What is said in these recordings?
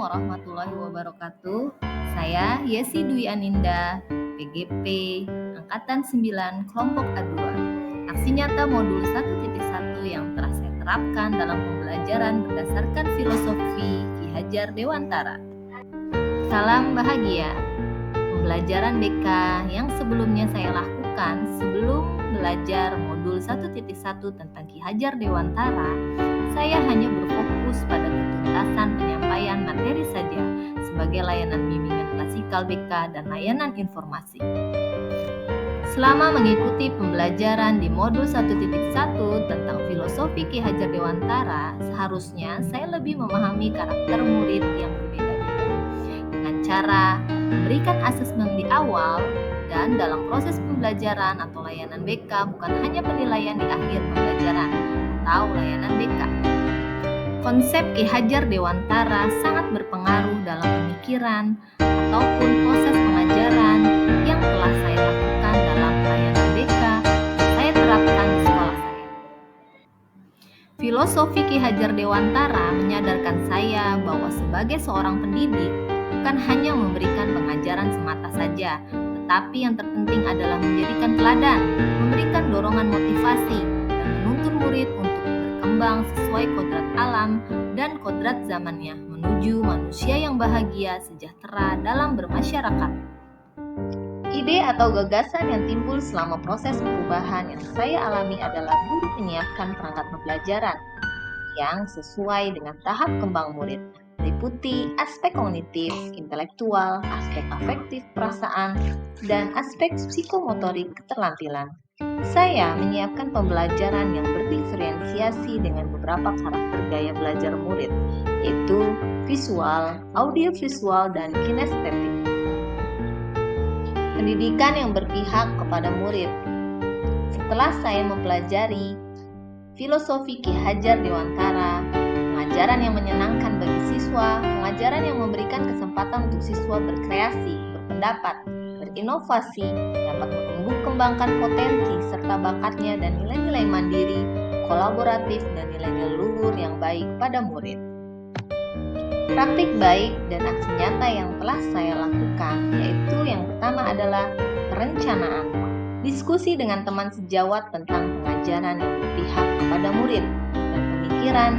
warahmatullahi wabarakatuh. Saya Yesi Dwi Aninda, PGP, Angkatan 9, Kelompok A2. Aksi nyata modul 1.1 yang telah saya terapkan dalam pembelajaran berdasarkan filosofi Ki Hajar Dewantara. Salam bahagia. Pembelajaran BK yang sebelumnya saya lakukan sebelum belajar modul 1.1 tentang Ki Hajar Dewantara, saya hanya berfokus pada ketuntasan penyampaian materi saja sebagai layanan bimbingan klasikal BK dan layanan informasi. Selama mengikuti pembelajaran di modul 1.1 tentang filosofi Ki Hajar Dewantara, seharusnya saya lebih memahami karakter murid yang berbeda-beda dengan cara memberikan asesmen di awal dan dalam proses pembelajaran atau layanan BK, bukan hanya penilaian di akhir pembelajaran atau layanan BK. Konsep Ki Hajar Dewantara sangat berpengaruh dalam pemikiran ataupun proses pengajaran yang telah saya lakukan dalam layanan BK yang saya terapkan di sekolah saya. Filosofi Ki Hajar Dewantara menyadarkan saya bahwa sebagai seorang pendidik bukan hanya memberikan pengajaran semata saja, tetapi yang terpenting adalah menjadikan teladan, memberikan dorongan motivasi, dan menuntun murid untuk berkembang sesuai kodrat alam dan kodrat zamannya menuju manusia yang bahagia sejahtera dalam bermasyarakat. Ide atau gagasan yang timbul selama proses perubahan yang saya alami adalah guru menyiapkan perangkat pembelajaran yang sesuai dengan tahap kembang murid, meliputi aspek kognitif, intelektual, aspek afektif, perasaan, dan aspek psikomotorik keterampilan. Saya menyiapkan pembelajaran yang berdiferensiasi dengan beberapa karakter gaya belajar murid, yaitu visual, audiovisual, dan kinestetik. Pendidikan yang berpihak kepada murid. Setelah saya mempelajari filosofi Ki Hajar Dewantara, pengajaran yang menyenangkan bagi siswa, pengajaran yang memberikan kesempatan untuk siswa berkreasi, berpendapat, berinovasi, dapat menumbuh kembangkan potensi serta bakatnya dan nilai-nilai mandiri, kolaboratif, dan nilai-nilai luhur yang baik pada murid. Praktik baik dan aksi nyata yang telah saya lakukan, yaitu yang pertama adalah perencanaan. Diskusi dengan teman sejawat tentang pengajaran yang berpihak kepada murid dan pemikiran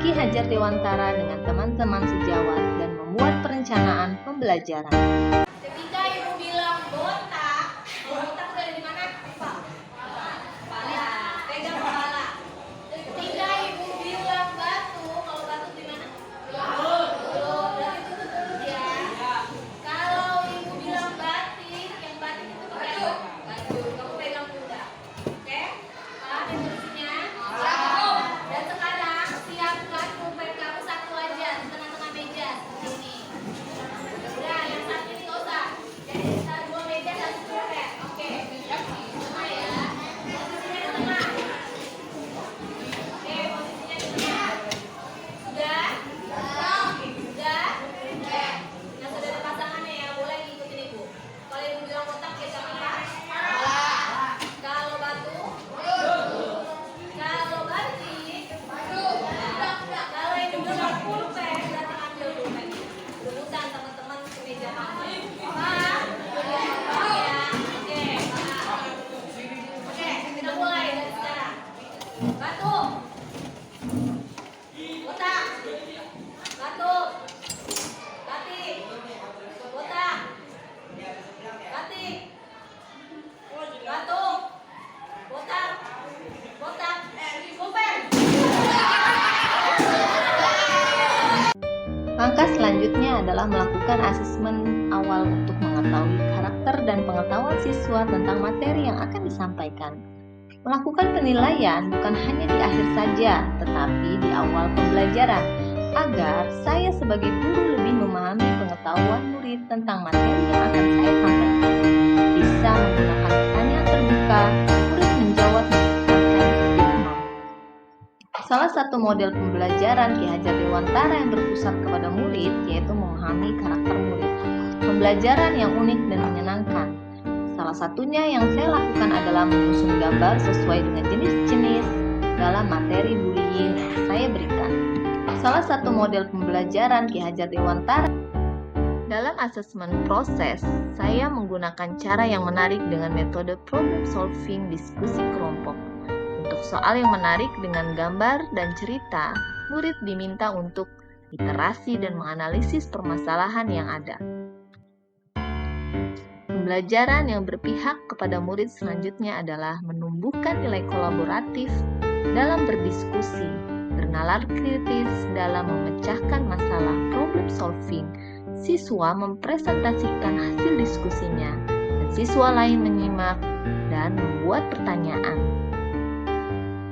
Ki Hajar Dewantara dengan teman-teman sejawat dan membuat perencanaan pembelajaran. Ketika ibu bilang botak, botak dari mana? Kepala. Pegang kepala. Ketika ibu bilang batu, kalau batu di mana? Mulut. Berarti itu tutup ya. Kalau ibu bilang batik, yang batik itu baju. Baju. Kamu pegang pundak. Oke? Paham instruksinya? Dan sekarang siapkan pulpen kamu satu aja di tengah-tengah meja seperti ini. Udah, yang satu ini nggak usah. Jadi kita dua meja satu pulpen. Oke. Semua ya. Posisinya di tengah. Oke, posisinya di tengah. Sudah? Sudah? Oke. Nah, sudah ada pasangannya ya. Boleh ngikutin ibu. Kalau ibu bilang kotak, pegang apa? Kalau batu? Kalau batik? Kalau ibu bilang pulpen, berarti ambil pulpen. Rebutan teman-teman ke meja makan. Paham? Paham ya? Oke, paham. Oke, kita mulai dari sekarang. Batu. Botak. Batu. Batik. Botak. Batik. Batu. Botak. Botak. Pulpen. Langkah selanjutnya adalah melakukan asesmen awal untuk mengetahui karakter dan pengetahuan siswa tentang materi yang akan disampaikan. Melakukan penilaian bukan hanya di akhir saja, tetapi di awal pembelajaran, agar saya sebagai guru lebih memahami pengetahuan murid tentang materi yang akan saya sampaikan. Bisa menggunakan pertanyaan terbuka, murid menjawab berdasarkan kemampuan. Salah satu model pembelajaran Ki Hajar Dewantara yang berpusat kepada murid yaitu memahami karakter murid. Pembelajaran yang unik dan menyenangkan. Salah satunya yang saya lakukan adalah menyusun gambar sesuai dengan jenis-jenis dalam materi bullying yang saya berikan. salah satu model pembelajaran Ki Hajar Dewantara. Dalam asesmen proses, saya menggunakan cara yang menarik dengan metode problem solving diskusi kelompok. Untuk soal yang menarik dengan gambar dan cerita, murid diminta untuk iterasi dan menganalisis permasalahan yang ada. Pembelajaran yang berpihak kepada murid selanjutnya adalah menumbuhkan nilai kolaboratif dalam berdiskusi, bernalar kritis dalam memecahkan masalah problem solving. Siswa mempresentasikan hasil diskusinya, dan siswa lain menyimak dan membuat pertanyaan.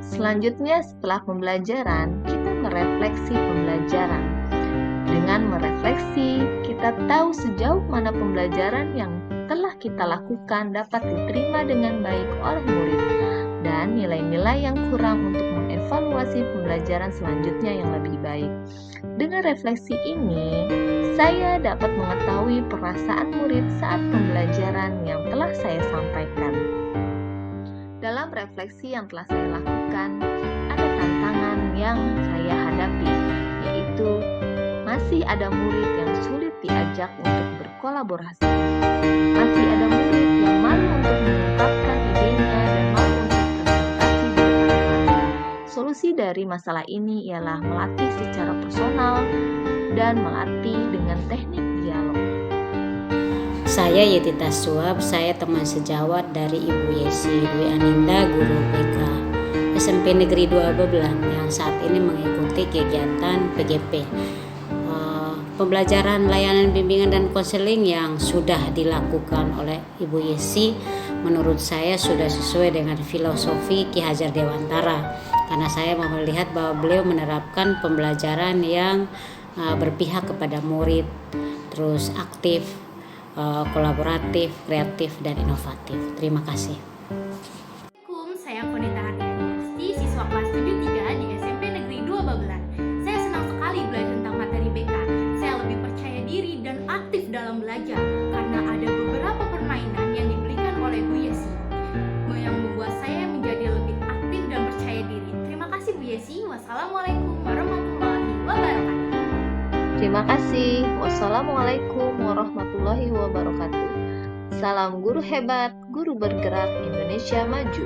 Selanjutnya, setelah pembelajaran, kita merefleksi pembelajaran. Dengan merefleksi, kita tahu sejauh mana pembelajaran yang telah kita lakukan dapat diterima dengan baik oleh murid, dan nilai-nilai yang kurang untuk mengevaluasi pembelajaran selanjutnya yang lebih baik. Dengan refleksi ini, saya dapat mengetahui perasaan murid saat pembelajaran yang telah saya sampaikan. Dalam refleksi yang telah saya lakukan, ada tantangan yang saya hadapi, yaitu masih ada murid yang sulit diajak untuk berkolaborasi. Masih ada murid yang malu untuk mengungkapkan idenya dan malu untuk presentasi di depan kelas. Solusi dari masalah ini ialah melatih secara personal dan melatih dengan teknik dialog. Saya Yetita Suab, saya teman sejawat dari Ibu Yesi Dwi Aninda, guru BK SMP Negeri 2 Babelan yang saat ini mengikuti kegiatan PGP. Pembelajaran layanan bimbingan dan konseling yang sudah dilakukan oleh Ibu Yesi menurut saya sudah sesuai dengan filosofi Ki Hajar Dewantara, karena saya melihat bahwa beliau menerapkan pembelajaran yang berpihak kepada murid, terus aktif, kolaboratif, kreatif, dan inovatif. Terima kasih. Assalamualaikum, saya Konita Hardianti, siswa kelas 73 di SMP Negeri 2 Babelan. Saya senang sekali belajar tentang materi BK. Saya lebih percaya diri dan aktif dalam belajar karena ada beberapa permainan yang diberikan oleh Bu Yesi yang membuat saya menjadi lebih aktif dan percaya diri. Terima kasih Bu Yesi. Wassalamualaikum warahmatullahi wabarakatuh. Terima kasih. Wassalamualaikum warahmatullahi wabarakatuh. Salam guru hebat, guru bergerak, Indonesia maju.